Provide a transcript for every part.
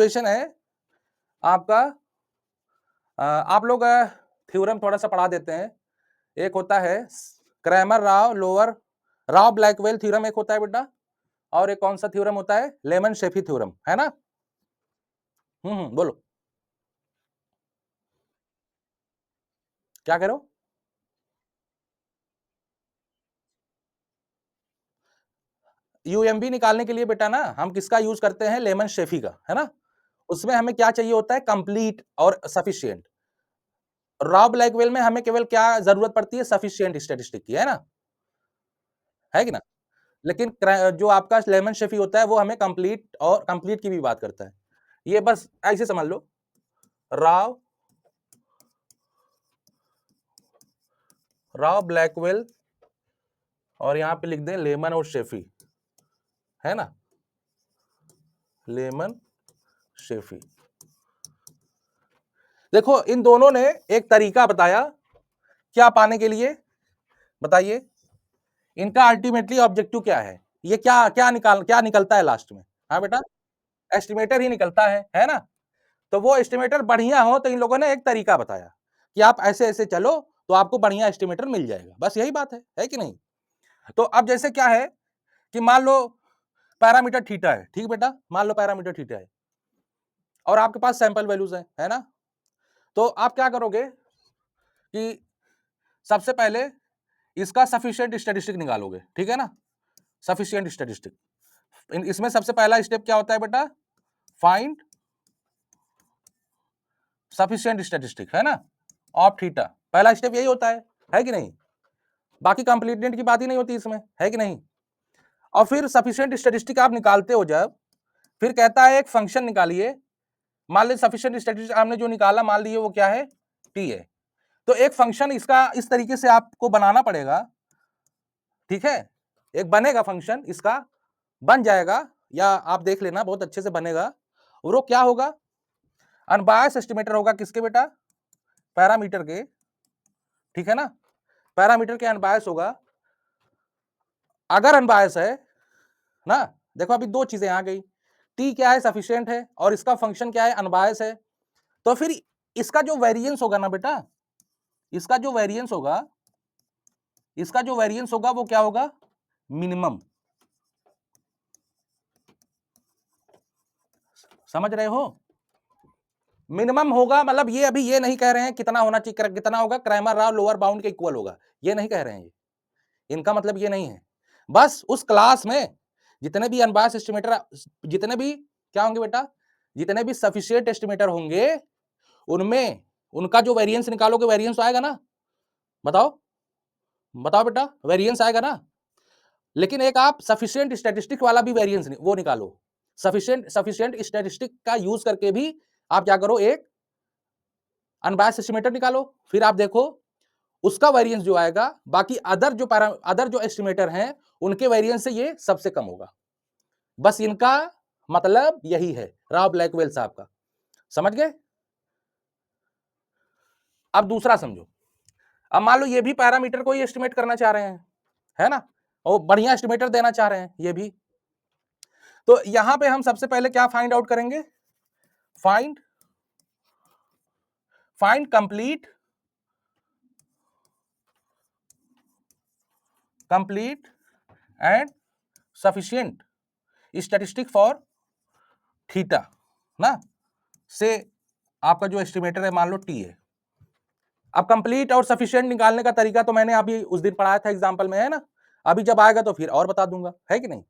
Question है आपका। आप लोग थ्योरम थोड़ा-सा पढ़ा देते हैं। एक होता है Cramer Rao lower Rao Blackwell theorem एक होता है बेटा, और एक कौन-सा थ्योरम होता है? लेमन शेफी थ्योरम, है ना? बोलो। क्या कह रहे हो? यूएमवी निकालने के लिए बेटा ना हम किसका यूज़ करते हैं? लेमन शेफी का, है ना? उसमें हमें क्या चाहिए होता है? कंप्लीट और सफिशिएंट। राव ब्लैकवेल में हमें केवल क्या ज़रूरत पड़ती है? सफिशिएंट स्टैटिस्टिक की, है ना? है कि ना? लेकिन जो आपका लेमन शेफी होता है वो हमें कंप्लीट की भी बात करता है। ये बस ऐसे समझ लो। राव राव ब्लैकवेल और यहां पे लिख दें लेमन और शेफी, है ना? लेमन शेफी। देखो इन दोनों ने एक तरीका बताया क्या पाने के लिए, बताइए। इनका अल्टीमेटली ऑब्जेक्टिव क्या है? ये क्या निकलता है लास्ट में? हाँ बेटा, एस्टिमेटर ही निकलता है ना? तो वो एस्टिमेटर बढ़िया हो तो इन लोगों ने एक तरीका बताया कि आप ऐसे ऐसे चलो तो आपको बढ़िया एस्टिमेटर मिल जाएगा। बस यही बात है कि नहीं? तो अब जैसे क्या है कि मान लो पैरामीटर थीटा है, ठीक बेटा? मान लो पैरामीटर थीटा है और आपके पास सैंपल वैल्यूज है ना? तो आप क्या करोगे कि सबसे पहले इसका सफिशिएंट स्टैटिस्टिक निकालोगे, ठीक है ना? Sufficient statistic. इसमें सबसे पहला स्टेप क्या होता है बेटा? फाइंड सफिशिएंट स्टैटिस्टिक, है ना? Of theta. पहला स्टेप यही होता है कि नहीं? बाकी कंप्लीटेंट की बात ही नहीं होती इसमें, है कि नहीं? और फिर सफिशिएंट स्टैटिस्टिक आप निकालते हो जब, फिर कहता है एक फंक्शन निकालिए। मान लीजिए सफिशिएंट स्टैटिस्टिक आपने जो निकाला, मान लीजिए वो क्या है? टी है। तो एक फंक्शन इसका इस तरीके से आपको बनाना पड़ेगा, ठीक है? एक बनेगा फंक्शन इसका, बन जाएगा, या आप देख लेना बहुत अच्छे से बनेगा। और वो क्या होगा? अनबायस एस्टिमेटर होगा किसके बेटा? पैरामीटर के, ठीक है ना? पैरामीटर के अनबायस होगा। अगर अनबायस है ना, देखो अभी दो चीजें आ गई। टी क्या है? सफिशिएंट है, और इसका फंक्शन क्या है? अनबायस है। तो फिर इसका जो वेरिएंस होगा ना बेटा, इसका जो वेरिएंस होगा, वो क्या होगा? मिनिमम। समझ रहे हो? मिनिमम होगा, मतलब ये अभी ये नहीं कह रहे हैं कितना होना चाहिए, कितना होगा क्रैमर राव लोअर बाउंड के इक्वल होगा, ये नहीं कह रहे हैं। इनका मतलब ये नहीं है। बस उस क्लास में जितने भी अनबायस्ड एस्टिमेटर, जितने भी क्या होंगे बेटा? जितने भी सफिशिएंट एस्टिमेटर होंगे, उनमें उनका जो वेरिएंस निकालोगे, वेरिएंस आएगा ना? बताओ बताओ बेटा, वेरिएंस आएगा ना? लेकिन एक आप सफिशिएंट स्टैटिस्टिक वाला भी वेरिएंस वो निकालो। सफिशिएंट स्टैटिस्टिक का यूज करके भी आप क्या करो? एक अनबायस्ड एस्टिमेटर निकालो। फिर आप देखो उसका वेरिएंस जो आएगा, बाकी अदर जो एस्टिमेटर हैं उनके वेरिएंस से ये सबसे कम होगा। बस इनका मतलब यही है राव ब्लैकवेल साहब का। समझ गए? अब दूसरा समझो। अब मान लो ये भी पैरामीटर को ही एस्टिमेट करना चाह रहे हैं, है ना? और बढ़िया एस्टिमेटर देना चाह रहे हैं ये भी। तो यहां पे हम सबसे पहले क्या फाइंड आउट करेंगे? Find find complete and sufficient statistic for theta ना, से आपका जो एस्टिमेटर है मान लो टी है। अब कंप्लीट और सफिशिएंट निकालने का तरीका तो मैंने अभी उस दिन पढ़ाया था एग्जांपल में, है ना? अभी जब आएगा तो फिर और बता दूंगा, है कि नहीं?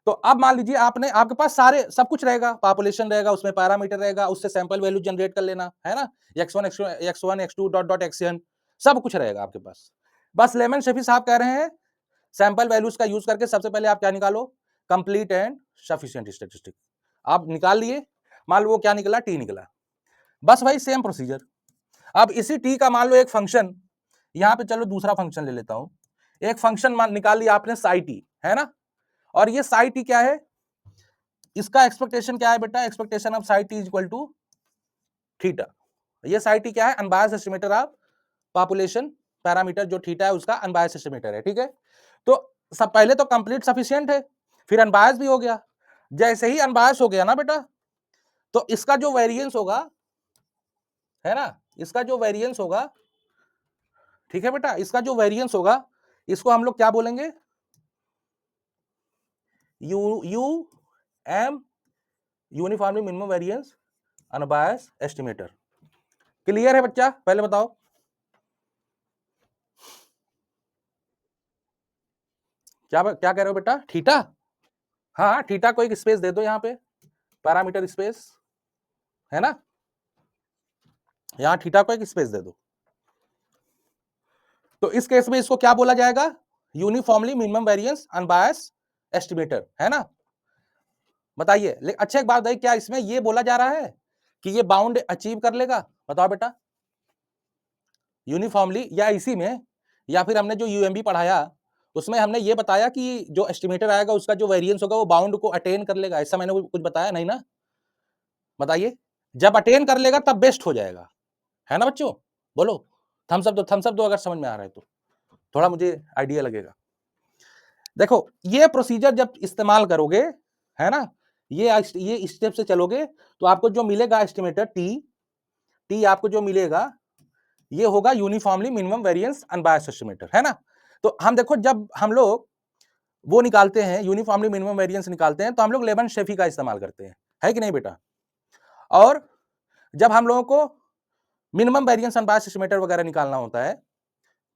तो अब मान लीजिए आपके पास सारे सब कुछ रहेगा, पॉपुलेशन रहेगा, उसमें पैरामीटर रहेगा, उससे सैंपल वैल्यू जनरेट कर लेना, है ना? x1 x1 x2 dot dot xn सब कुछ रहेगा आपके पास। बस लेमन शेफी साहब कह रहे हैं सैंपल वैल्यूज का यूज करके सबसे पहले आप क्या निकालो? Complete and sufficient statistic. आप निकाल लिए, मान लो वो क्या निकला? टी निकला। बस भाई सेम प्रोसीजर। अब इसी टी का मान लो एक फंक्शन, यहां पे चलो दूसरा फंक्शन ले लेता हूं। एक फंक्शन निकाल लिया आपने साई टी, है ना? और ये साई टी क्या है? इसका एक्सपेक्टेशन क्या है बेटा? Expectation of psi T is equal to theta. ये साई टी क्या है? Unbiased estimator of population parameter जो थीटा है उसका अनबायस्ड एस्टिमेटर है, ठीक है? तो सब पहले तो कंप्लीट सफिशिएंट है, फिर अनबायस भी हो गया। जैसे ही अनबायस हो गया ना बेटा, तो इसका जो वेरिएंस होगा, है ना, इसका जो वेरिएंस होगा, ठीक है बेटा, इसका जो वेरिएंस होगा इसको हम लोग क्या बोलेंगे, U U M, uniformly minimum variance unbiased estimator. Clear है बच्चा? पहले बताओ क्या क्या कह रहे हो बेटा? थीटा, हाँ थीटा को एक स्पेस दे दो यहाँ पे, पैरामीटर स्पेस, है ना, यहाँ थीटा को एक स्पेस दे दो। तो इस केस में इसको क्या बोला जाएगा, uniformly minimum variance unbiased estimator, है ना। बताइए, अच्छा एक बात बताइए, क्या इसमें ये बोला जा रहा है कि ये बाउंड अचीव कर लेगा? बताओ बेटा, यूनिफॉर्मली, या इसी में, या फिर हमने जो यूएमबी पढ़ाया उसमें हमने ये बताया कि जो एस्टिमेटर आएगा उसका जो वेरिएंस होगा वो बाउंड को अटेन कर लेगा, ऐसा मैंने कुछ बताया नहीं ना? बताइए, जब अटेन कर लेगा तब बेस्ट हो जाएगा, है ना बच्चों? बोलो थम्स अप दो अगर समझ में आ रहा है तो, थोड़ा मुझे आइडिया लगेगा। देखो ये प्रोसीजर जब इस्तेमाल करोगे, है ना, ये स्टेप से चलोगे तो आपको जो मिलेगा एस्टिमेटर टी आपको जो मिलेगा ये होगा uniformly minimum variance unbiased estimator, है ना। तो हम देखो जब हम लोग वो निकालते हैं, यूनिफॉर्मली मिनिमम वेरिएंस निकालते हैं तो हम लोग लेबन शेफी का इस्तेमाल करते हैं, है कि नहीं बेटा? और जब हम लोगों को मिनिमम वेरिएंस अनबायस्ड एस्टिमेटर वगैरह निकालना होता है,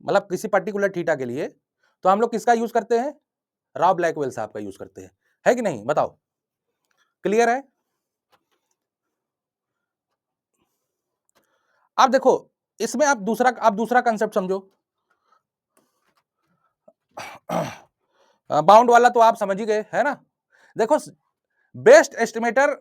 मतलब किसी पर्टिकुलर थीटा के लिए, तो हम लोग किसका यूज करते हैं? राव ब्लैकवेल साहब का यूज करते हैं, है कि नहीं? बताओ, क्लियर है? अब देखो इसमें आप दूसरा कंसेप्ट समझो। बाउंड वाला तो आप समझ ही गए, है ना। देखो बेस्ट एस्टिमेटर